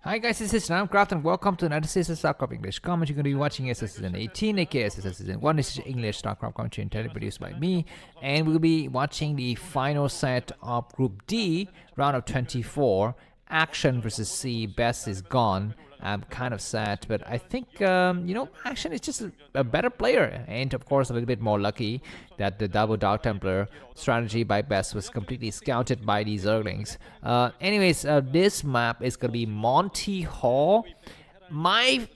Hi guys, this is Namcraft and welcome to another season of Starcraft English comment. You're going to be watching ASL Season 18, aka ASL Season 1. This is English Starcraft commentary entirely produced by me. And we'll be watching the final set of Group D, round of 24. Action versus C, Best is gone. I'm kind of sad, but I think, Action is just a better player. And of course, a little bit more lucky that the double Dark Templar strategy by Best was completely scouted by these Zerglings. This map is going to be Monty Hall. One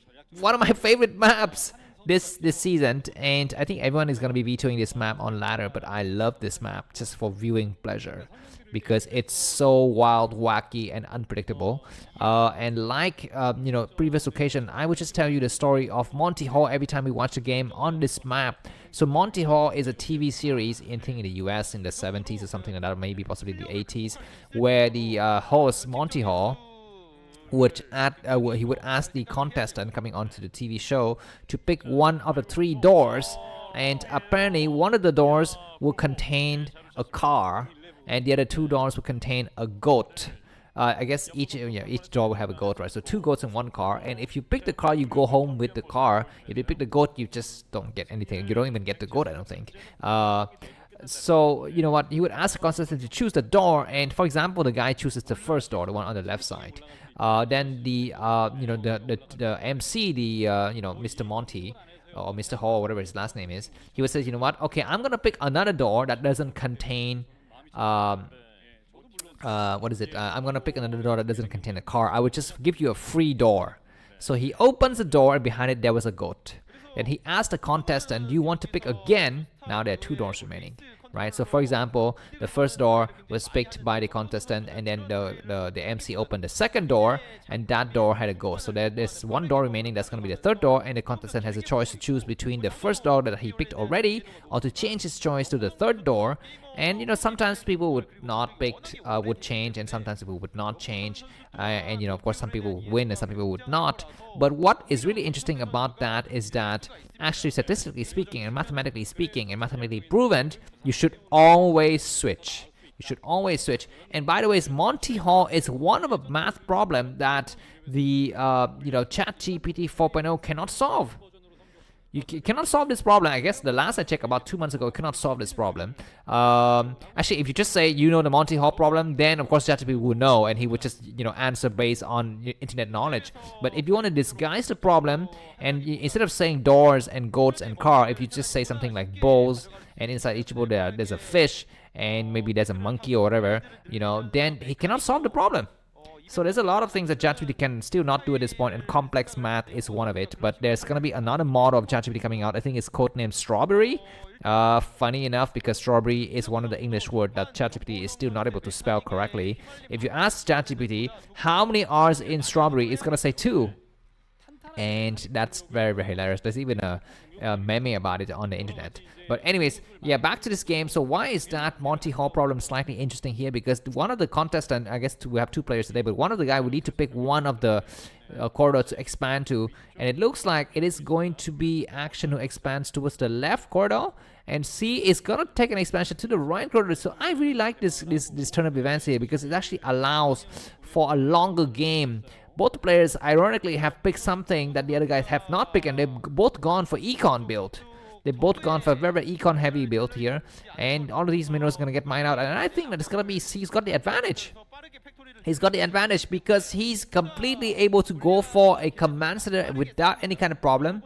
of my favorite maps this season, and I think everyone is going to be vetoing this map on ladder, but I love this map just for viewing pleasure because it's so wild, wacky, and unpredictable. Previous occasion, I would just tell you the story of Monty Hall every time we watch a game on this map. So Monty Hall is a TV series, I think in the US in the 70s or something like that, maybe possibly the 80s, where the host Monty Hall would ask the contestant coming onto the TV show to pick one of the three doors, and apparently one of the doors will contain a car, and the other two doors will contain a goat. I guess each door will have a goat, right? So two goats in one car, and if you pick the car, you go home with the car. If you pick the goat, you just don't get anything. You don't even get the goat, I don't think. So you know what? He would ask the contestant to choose the door, and for example, the guy chooses the first door, the one on the left side. Then the MC, Mr. Monty or Mr. Hall, whatever his last name is, he would say, you know what? Okay, I'm gonna pick another door that doesn't contain. I'm gonna pick another door that doesn't contain a car. I would just give you a free door. So he opens the door, and behind it there was a goat. Then he asked the contestant, do you want to pick again? Now there are two doors remaining, right? So for example, the first door was picked by the contestant, and then the MC opened the second door, and that door had a ghost. So there's one door remaining, that's going to be the third door, and the contestant has a choice to choose between the first door that he picked already, or to change his choice to the third door. And sometimes people would not pick, would change, and sometimes people would not change. Of course, some people would win and some people would not. But what is really interesting about that is that actually, statistically speaking, and mathematically proven, you should always switch. You should always switch. And by the way, Monty Hall is one of a math problem that the ChatGPT 4.0 cannot solve. You cannot solve this problem. I guess the last I checked, about 2 months ago, you cannot solve this problem. Actually, if you just say the Monty Hall problem, then of course ChatGPT would know, and he would just answer based on internet knowledge. But if you want to disguise the problem, and instead of saying doors and goats and car, if you just say something like bowls, and inside each bowl there's a fish, and maybe there's a monkey or whatever, then he cannot solve the problem. So there's a lot of things that ChatGPT can still not do at this point, and complex math is one of it. But there's going to be another model of ChatGPT coming out. I think it's codenamed Strawberry. Funny enough, because strawberry is one of the English words that ChatGPT is still not able to spell correctly. If you ask ChatGPT how many R's in strawberry, it's going to say 2. And that's very, very hilarious. There's even a meme about it on the internet. But anyways, yeah, back to this game. So why is that Monty Hall problem slightly interesting here? Because one of the contestants, I guess we have 2 players today, but one of the guy would need to pick one of the corridor to expand to, and it looks like it is going to be Action who expands towards the left corridor, and C is gonna take an expansion to the right corridor. So I really like this turn of events here, because it actually allows for a longer game. Both players ironically have picked something that the other guys have not picked, and they've both gone for econ build. They've both gone for a very, very econ heavy build here, and all of these minerals are going to get mined out, and I think that it's going to be C's got the advantage. He's got the advantage because he's completely able to go for a command center without any kind of problem.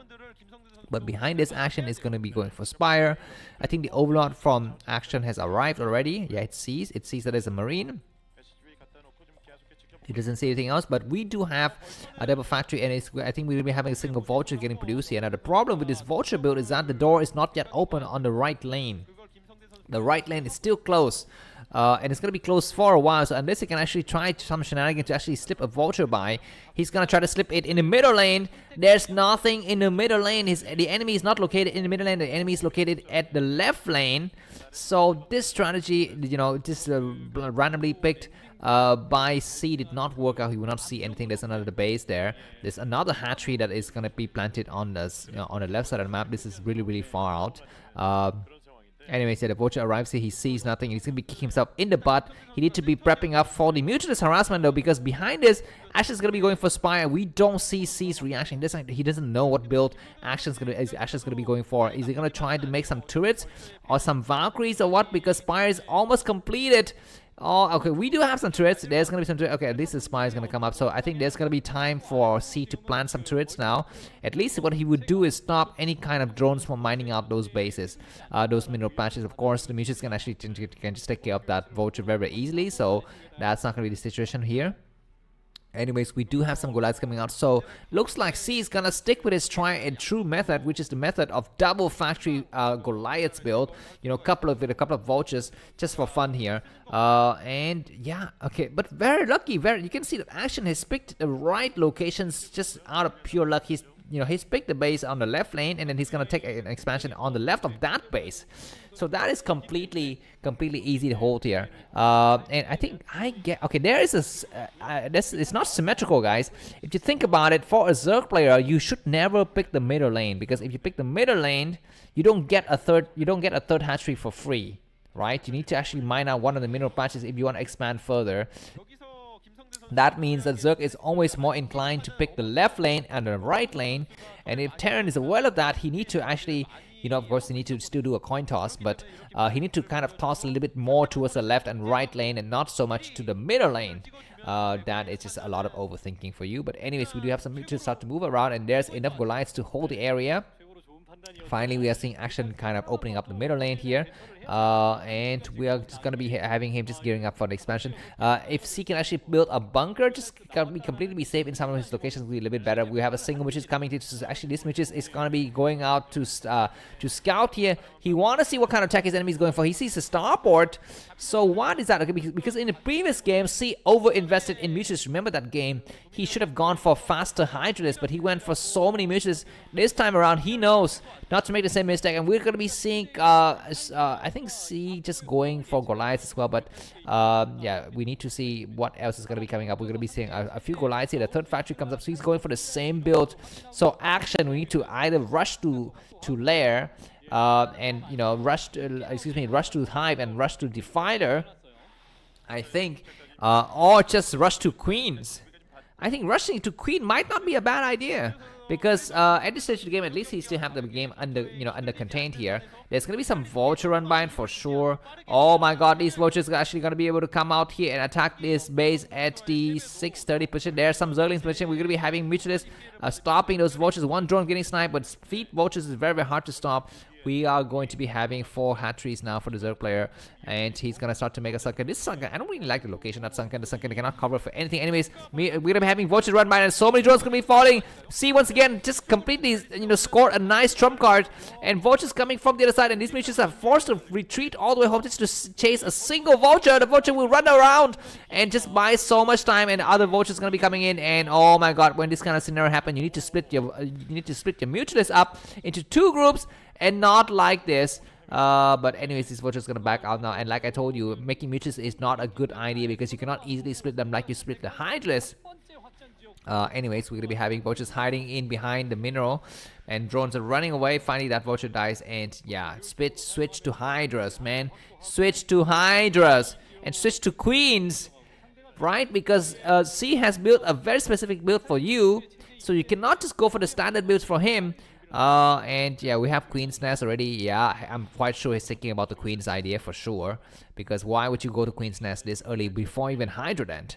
But behind this, Action is going to be going for Spire. I think the Overlord from Action has arrived already. Yeah, it sees that there's a Marine. It doesn't say anything else, but we do have a double factory, and I think we will be having a single vulture getting produced here. Now the problem with this vulture build is that the door is not yet open on the right lane. The right lane is still closed, and it's going to be closed for a while. So unless he can actually try some shenanigans to actually slip a vulture by, he's going to try to slip it in the middle lane. There's nothing in the middle lane. The enemy is not located in the middle lane. The enemy is located at the left lane. So this strategy, just randomly picked by C did not work out. He will not see anything. There's another base there. There's another hatchery that is going to be planted on the left side of the map. This is really, really far out. Anyways, yeah, the vulture arrives here. He sees nothing. He's gonna be kicking himself in the butt. He needs to be prepping up for the mutualist harassment though, because behind this, Ashen's gonna be going for spy, and we don't see C's reaction. He doesn't know what build Ashen's gonna be going for. Is he gonna try to make some turrets or some Valkyries or what? Because spy is almost completed. Oh, okay, we do have some turrets. There's gonna be some turrets. Okay, at least the spy is gonna come up. So I think there's gonna be time for C to plant some turrets now. At least what he would do is stop any kind of drones from mining out those bases, those mineral patches. Of course, the mutuals can actually can just take care of that vulture very, very easily. So that's not gonna be the situation here. Anyways, we do have some Goliaths coming out, so looks like C is gonna stick with his try and true method, which is the method of double factory Goliaths build. You know, with a couple of vultures just for fun here. And yeah, okay, but very lucky. You can see that Action has picked the right locations just out of pure luck. He's picked the base on the left lane, and then he's gonna take an expansion on the left of that base. So that is completely easy to hold here. And I think okay. There is it's not symmetrical, guys. If you think about it, for a Zerg player, you should never pick the middle lane, because if you pick the middle lane, you don't get a third hatchery for free, right? You need to actually mine out one of the mineral patches if you want to expand further. That means that Zerg is always more inclined to pick the left lane and the right lane. And if Terran is aware of that, he needs to actually, of course, he needs to still do a coin toss, but he needs to kind of toss a little bit more towards the left and right lane and not so much to the middle lane. That is just a lot of overthinking for you. But anyways, we do have some to start to move around, and there's enough Goliaths to hold the area. Finally, we are seeing Action kind of opening up the middle lane here. And we are just going to be having him just gearing up for the expansion. If C can actually build a bunker, just completely be safe in some of his locations, will be a little bit better. We have a single which is coming to actually this which is going to be going out to scout here. He want to see what kind of attack his enemy is going for. He sees a starport. So what is that? Okay, because in the previous game, C over-invested in mutuals. Remember that game? He should have gone for faster Hydralisk, but he went for so many mutuals. This time around, he knows not to make the same mistake, and we're going to be seeing I think C just going for Goliaths as well, but yeah, we need to see what else is going to be coming up. We're going to be seeing a few Goliaths here. The third factory comes up, so he's going for the same build. So Action, we need to either rush to lair and rush to hive and rush to Divider, I think, or just rush to Queens. I think rushing to Queen might not be a bad idea, because at this stage of the game, at least he still have the game under contained here. There's gonna be some vulture run by for sure. Oh my god, these vultures are actually gonna be able to come out here and attack this base at the 630%. There's some Zerglings position. We're gonna be having mutualists stopping those vultures. One drone getting sniped, but fleet vultures is very, very hard to stop. We are going to be having 4 hatcheries now for the Zerg player, and he's gonna start to make a sunken. This sunken, I don't really like the location of sunken. The sunken cannot cover for anything. Anyways, we're gonna be having vultures run by, and so many drones gonna be falling. See, once again, just completely scored a nice trump card, and vultures coming from the other side, and these mutuals are forced to retreat all the way home just to chase a single vulture. The vulture will run around and just buy so much time, and other vultures gonna be coming in. And oh my god, when this kind of scenario happens, you need to split your mutualists up into 2 groups. And not like this. But anyways, this vulture is gonna back out now. And like I told you, making mutuals is not a good idea, because you cannot easily split them like you split the Hydralisk. Anyways, we're gonna be having vultures hiding in behind the mineral, and drones are running away. Finally, that vulture dies, and yeah, switch to Hydras, man. Switch to Hydras and switch to Queens, right? Because C has built a very specific build for you, so you cannot just go for the standard builds for him. And yeah, we have Queen's Nest already. Yeah, I'm quite sure he's thinking about the Queen's idea for sure, because why would you go to Queen's Nest this early before even Hydrodent?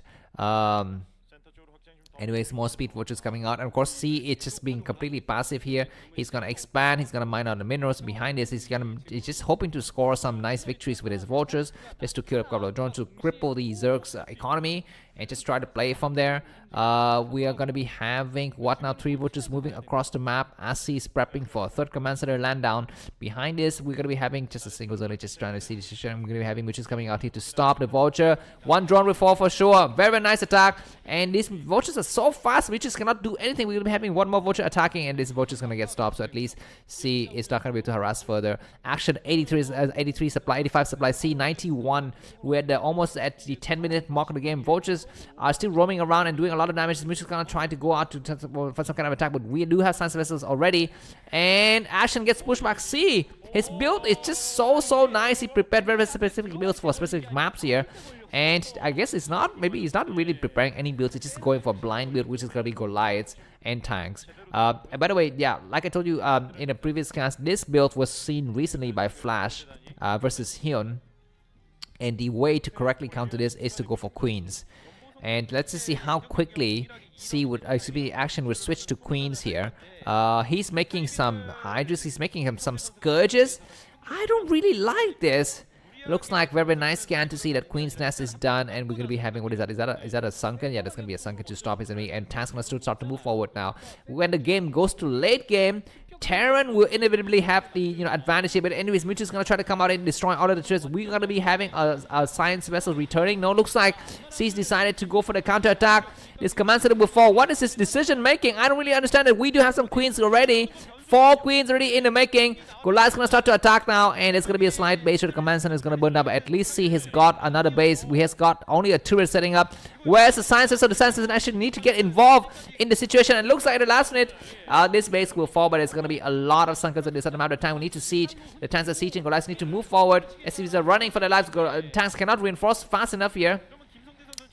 Anyways, more speed vultures coming out, and of course C is just being completely passive here. He's gonna expand, he's gonna mine out the minerals behind this. He's just hoping to score some nice victories with his vultures, just to kill a couple of drones to cripple the Zerg's economy, and just try to play from there. We are going to be having what now, 3 vultures moving across the map as he's prepping for a 3rd command center land down. Behind this, we're going to be having just a single Zerg, just trying to see the situation. We're going to be having vultures coming out here to stop the vulture. 1 drone will fall for sure. Very, very nice attack, and these vultures are so fast, vultures cannot do anything. We're going to be having 1 more vulture attacking, and this vulture is going to get stopped, so at least C is not going to be able to harass further. Action 83 supply, 85 supply, C 91. We're almost at the 10-minute mark of the game. Vultures are still roaming around and doing a lot of damage. Mitch is gonna try to go out for some kind of attack, but we do have science vessels already, and Action gets pushed back. C His build is just so nice. He prepared very specific builds for specific maps here. And I guess it's not, maybe he's not really preparing any builds, he's just going for blind build, which is gonna be Goliaths and tanks. And by the way, yeah, like I told you in a previous cast, this build was seen recently by Flash versus Hyun. And the way to correctly counter this is to go for queens. And let's just see how quickly Action would switch to queens here. He's making some hydras, he's making some scourges. I don't really like this. Looks like very nice scan to see that Queen's Nest is done, and we're gonna be having, what is that? Is that a sunken? Yeah, that's gonna be a sunken to stop his enemy, and Tank's gonna start to move forward now. When the game goes to late game, Terran will inevitably have the advantage here, but anyways, Mitch is gonna try to come out and destroy all of the turrets. We're gonna be having a science vessel returning. No, looks like C's decided to go for the counter attack. This command center will fall. What is his decision making? I don't really understand it. We do have some queens already. 4 queens already in the making. Goliath's gonna start to attack now, and it's gonna be a slight base where the command center is gonna burn down. But at least see, he's got another base. He has got only a turret setting up. Where's the science? So the science doesn't actually need to get involved in the situation. And it looks like at the last minute, this base will fall, but it's gonna be a lot of sunkers at this amount of time. We need to siege. The tanks are sieging. Goliaths need to move forward. SCVs are running for their lives. Tanks cannot reinforce fast enough here.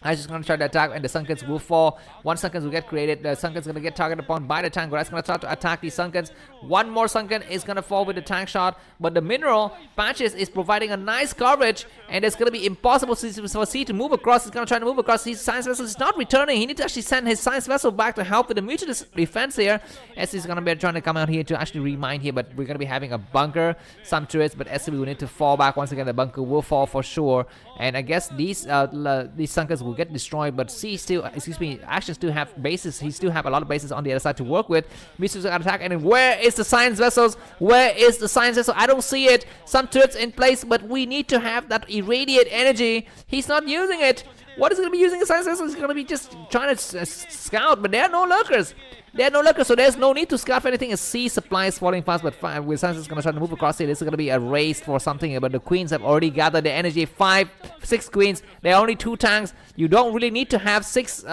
I'm just gonna try to attack, and the Sunkens will fall. 1 Sunkens will get created. The Sunkens gonna get targeted upon by the tank. That's gonna start to attack these Sunkens. 1 more Sunken is gonna fall with the tank shot, but the mineral patches is providing a nice coverage, and it's gonna be impossible for C to move across. He's gonna try to move across. His science vessel is not returning. He needs to actually send his science vessel back to help with the mutual defense here. As he's gonna be trying to come out here to actually remine here, but we're gonna be having a bunker, some turrets, but SCV will need to fall back once again. The bunker will fall for sure, and I guess these Sunkens will get destroyed, but C still, Action still have bases. He still have a lot of bases on the other side to work with. Missiles are attack, and where is the science vessels? Where is the science vessel? I don't see it. Some turrets in place, but we need to have that irradiate energy. He's not using it. What is he going to be using a science vessel? He's going to be just trying to scout, but there are no lurkers. There are no lurkers, so there's no need to scout for anything. A C supply is falling fast, but with science is going to try to move across here. This is going to be a race for something, but the queens have already gathered the energy. 6 queens. There are only 2 tanks. You don't really need to have 6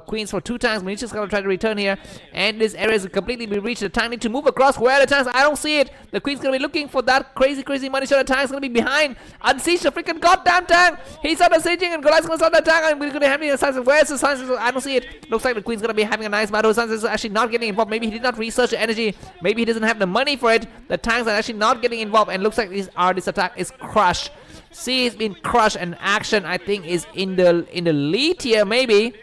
queens for 2 tanks. We're just going to try to return here, and this area is completely be reached. The tank need to move across. Where are the tanks? I don't see it. The queen's going to be looking for that crazy money shot. The tank's going to be behind. Unsiege the freaking goddamn tank. He's out of sieging, and Goliath's going to start the tank. And we're going to have the science. Where's the science? I don't see it. Looks like the queen's going to be having a nice battle. Science is actually not getting involved. Maybe he did not research the energy. Maybe he doesn't have the money for it. The tanks are actually not getting involved, and looks like this attack is crushed. C has been crushed, and Action, I think, is in the lead here, maybe.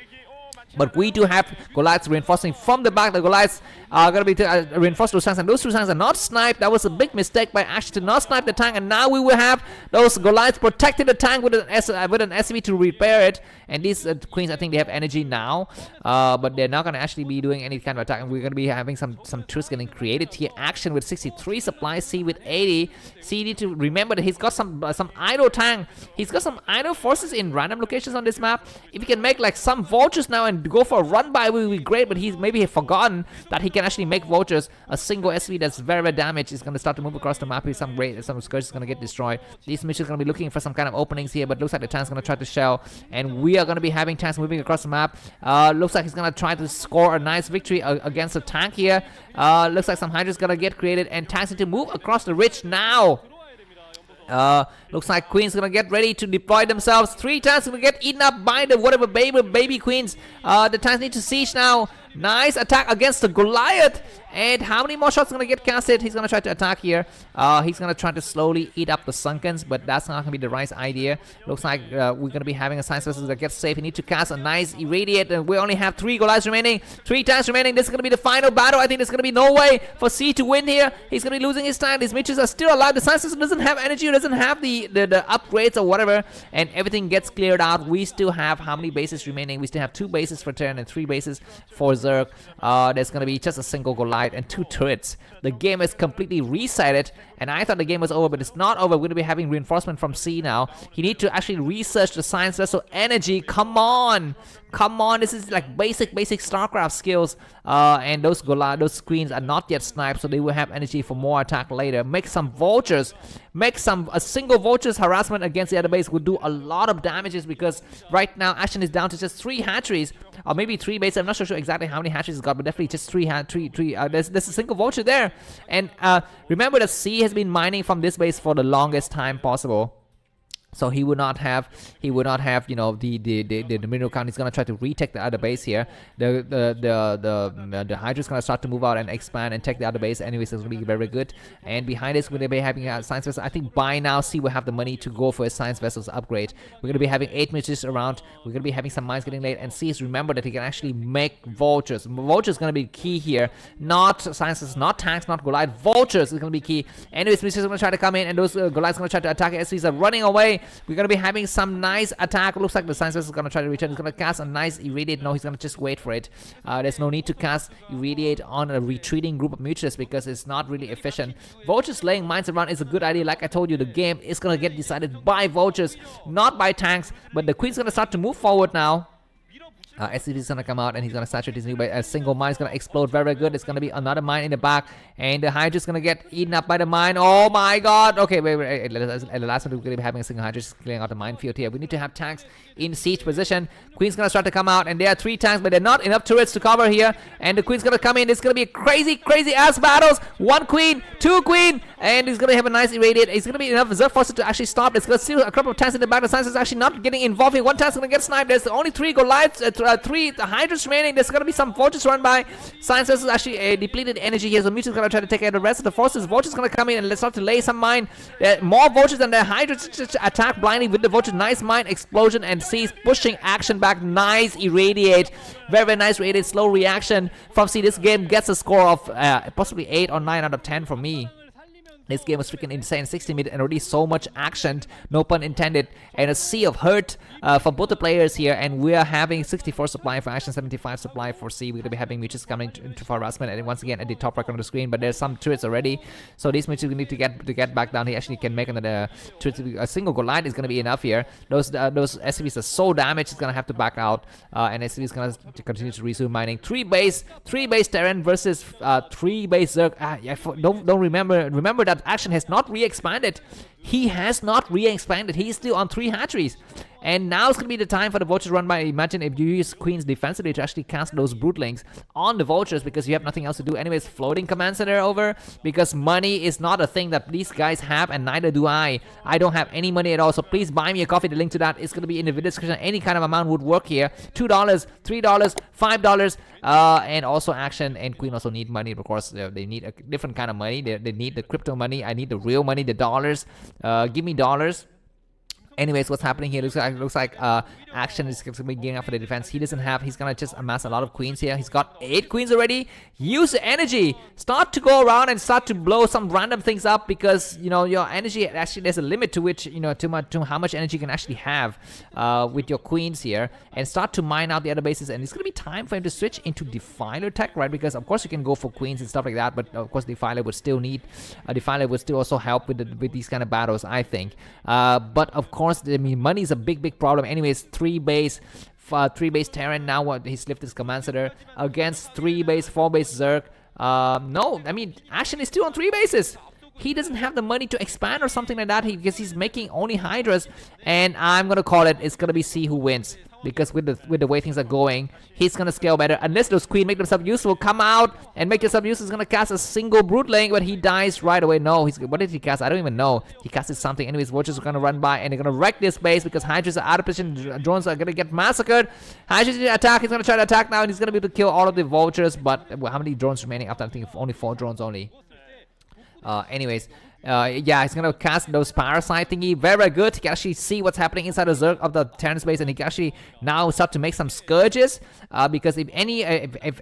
But we do have Goliaths reinforcing from the back. The Goliaths are going to be reinforced those tanks, and those 2 tanks are not sniped. That was a big mistake by Action to not snipe the tank, and now we will have those Goliaths protecting the tank with an SCV to repair it. And these queens, I think they have energy now, but they're not going to actually be doing any kind of attack. And we're going to be having some truths getting created here. Action with 63 supplies, C with 80. C need to remember that he's got some idle tank. He's got some idle forces in random locations on this map. If he can make like some vultures now and go for a run by, will be great. But he's maybe forgotten that he can actually make vultures. A single SV that's very damaged is going to start to move across the map. With some scourge is going to get destroyed. These missions are going to be looking for some kind of openings here, but looks like the tank's going to try to shell, and we are going to be having tanks moving across the map. Looks like he's going to try to score a nice victory against a tank here. Looks like some hydras going to get created, and tanks need to move across the ridge now. Looks like Queen's gonna get ready to deploy themselves. 3 tanks gonna get eaten up by the whatever baby Queens. The tanks need to siege now. Nice attack against the Goliath. And how many more shots gonna get casted? He's gonna try to attack here. He's gonna try to slowly eat up the Sunkens, but that's not gonna be the right idea. Looks like we're gonna be having a science vessel that gets safe. You need to cast a nice irradiate, and we only have 3 Goliaths remaining. 3 tanks remaining. This is gonna be the final battle. I think there's gonna be no way for C to win here. He's gonna be losing his time. These Mitches are still alive. The science vessel doesn't have energy, doesn't have the upgrades or whatever, and everything gets cleared out. We still have how many bases remaining? We still have 2 bases for Terran and 3 bases for Zerg. There's gonna be just a single Goliath and 2 turrets. The game is completely resetted, and I thought the game was over, but it's not over. We're going to be having reinforcement from C now. He needs to actually research the science vessel energy. Come on! Come on, this is like basic Starcraft skills. And those queens are not yet sniped, so they will have energy for more attack later. Make some vultures. Make a single vulture's harassment against the other base would do a lot of damages, because right now action is down to just 3 hatcheries, or maybe 3 bases. I'm not sure exactly how many hatcheries it's got, but definitely just 3. There's a single vulture there. And remember that C has been mining from this base for the longest time possible. So he would not have, you know, the mineral count. He's gonna try to retake the other base here. The Hydra's gonna start to move out and expand and take the other base. Anyways, it's gonna be very good. And behind this, we're gonna be having a science vessel. I think by now, C will have the money to go for a science vessel's upgrade. We're gonna be having 8 missions around. We're gonna be having some mines getting late. And C is, remember that he can actually make vultures. Vultures gonna be key here. Not sciences, not tanks, not Goliath. Vultures is gonna be key. Anyways, missions are gonna try to come in, and those Goliaths gonna try to attack. SCs are running away. We're gonna be having some nice attack. Looks like the science vessel is gonna try to return. He's gonna cast a nice irradiate. No, he's gonna just wait for it. There's no need to cast irradiate on a retreating group of mutants because it's not really efficient. Vultures laying mines around is a good idea. Like I told you, the game is gonna get decided by vultures, not by tanks. But the queen's gonna start to move forward now. SCV is gonna come out, and he's gonna saturate his new base. A single mine is gonna explode very good. It's gonna be another mine in the back, and the Hydra is gonna get eaten up by the mine. Oh my god. Okay, wait. At the last one, we're gonna be having a single Hydra just clearing out the minefield here. We need to have tanks in siege position. Queen's gonna start to come out, and there are 3 tanks, but they're not enough turrets to cover here. And the Queen's gonna come in. It's gonna be crazy ass battles. 1 queen, 2 queen, and he's gonna have a nice irradiate. It's gonna be enough Zerg forces to actually stop. It's gonna see a couple of tanks in the back. The science is actually not getting involved here. 1 tank's gonna get sniped. There's only 3 Goliaths, 3 Hydras remaining. There's gonna be some vultures run by. Science is actually depleted energy here, so Mewtwo's gonna try to take care of the rest of the forces. Vultures gonna come in and let's start to lay some mine. More vultures than the Hydras just attack blindly with the vultures. Nice mine explosion, and C's pushing action back. Nice irradiate. Very nice irradiate. Slow reaction from C. This game gets a score of possibly 8 or 9 out of 10 from me. This game was freaking insane. 60 minutes and already so much action, no pun intended, and a sea of hurt for both the players here. And we are having 64 supply for action, 75 supply for C. We're gonna be having Mitches coming to for harassment, and once again at the top right on the screen. But there's some turrets already, so these Mitches we need to get back down. He actually can make another turret. A single Goliath is gonna be enough here. Those SCVs are so damaged, he's gonna have to back out, and SCV is gonna continue to resume mining. 3 base Terran versus 3 base Zerg. Don't remember that action has not re-expanded. He has not re-expanded. He's still on 3 hatcheries. And now it's going to be the time for the vultures run by. Imagine if you use queens defensively to actually cast those broodlings on the vultures because you have nothing else to do. Anyways, floating command center over because money is not a thing that these guys have, and neither do I. I don't have any money at all, so please buy me a coffee. The link to that is going to be in the video description. Any kind of amount would work here. $2, $3, $5, and also action and queen also need money. Of course, they need a different kind of money. They need the crypto money. I need the real money, the dollars. Give me dollars. Anyways, what's happening here? Looks like action is going to be gearing up for the defense. He's gonna just amass a lot of queens here. He's got 8 queens already. Use the energy. Start to go around and start to blow some random things up because you know your energy actually there's a limit to which to how much energy you can actually have with your queens here, and start to mine out the other bases. And it's gonna be time for him to switch into Defiler tech, right? Because of course you can go for queens and stuff like that, but of course Defiler would still need Defiler would still also help with these kind of battles, I think. But of course, I mean, money is a big problem. Anyways, 3 base Terran. Now what he's lifted his command center against 3 base, 4 base Zerg. No, I mean action is still on 3 bases. He doesn't have the money to expand or something like that because he's making only Hydras. And I'm gonna call it. It's gonna be C who wins. Because with the way things are going, he's gonna scale better. Unless those queen make themselves useful, come out and make yourself useful. He's gonna cast a single broodling, but he dies right away. No, what did he cast? I don't even know. He casted something. Anyways, vultures are gonna run by and they're gonna wreck this base because Hydras are out of position. Drones are gonna get massacred. Hydras need to attack. He's gonna try to attack now, and he's gonna be able to kill all of the vultures. But how many drones remaining after? I think only 4 drones only. Anyways. Yeah, he's gonna cast those parasite thingy. Very good. He can actually see what's happening inside the Zerg of the Terran space, and he can actually now start to make some scourges. because if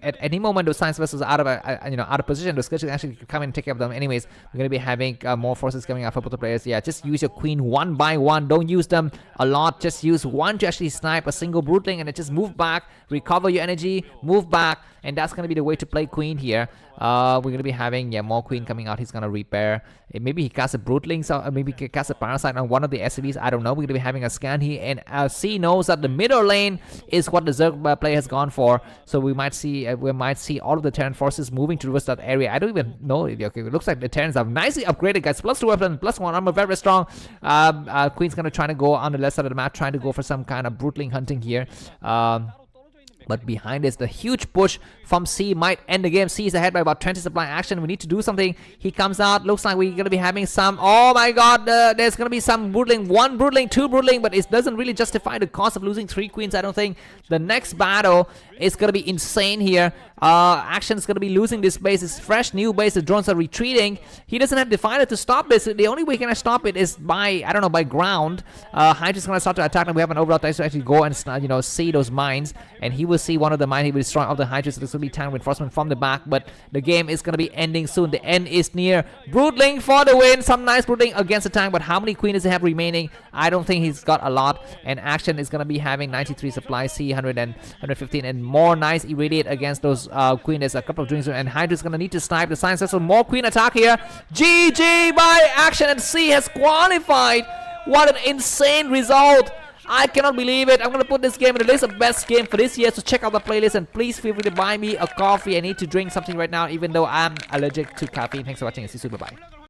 at any moment those science vessels are out of out of position, those skirts actually come in and take care of them. Anyways, we're gonna be having more forces coming out for both the players. Yeah, just use your queen one by one. Don't use them a lot. Just use one to actually snipe a single broodling, and then just move back, recover your energy, move back, and that's gonna be the way to play queen here. We're gonna be having more queen coming out. He's gonna repair. Maybe he casts a broodling, so maybe he casts a parasite on one of the SCVs. I don't know. We're gonna be having a scan here, and C knows that the middle lane is what the Zerg player has gone for. So we might see all of the Terran forces moving towards that area. I don't even know. Okay, it looks like the Terrans are nicely upgraded, guys. +2 weapon, +1 armor, very, very strong. Queen's gonna try to go on the left side of the map, trying to go for some kind of broodling hunting here. But behind is the huge push from C might end the game. C is ahead by about 20 supply action. We need to do something. He comes out. Looks like we're going to be having some. Oh my god. There's going to be some broodling. 1 broodling, 2 broodling. But it doesn't really justify the cost of losing 3 queens. I don't think. The next battle is going to be insane here. Action is going to be losing this base. It's fresh new base. The drones are retreating. He doesn't have Definer to stop this. The only way he can stop it is by, I don't know, by ground. Hydra is going to start to attack. And we have an overall time to actually go and see those mines. And he will see one of the mines. He will destroy all the Hydra. So this will be tank reinforcement from the back. But the game is going to be ending soon. The end is near. Broodling for the win. Some nice broodling against the tank. But how many queens does he have remaining? I don't think he's got a lot. And Action is going to be having 93 supply, C 100 and 115, and more nice irradiate against those queen. There's a couple of drinks, and Hydra's going to need to snipe the science vessel. More queen attack here. GG by Action, and C has qualified. What an insane result. I cannot believe it. I'm going to put this game in the list of best game for this year. So check out the playlist, and please feel free to buy me a coffee. I need to drink something right now, even though I'm allergic to caffeine. Thanks for watching, and see you soon. Bye-bye.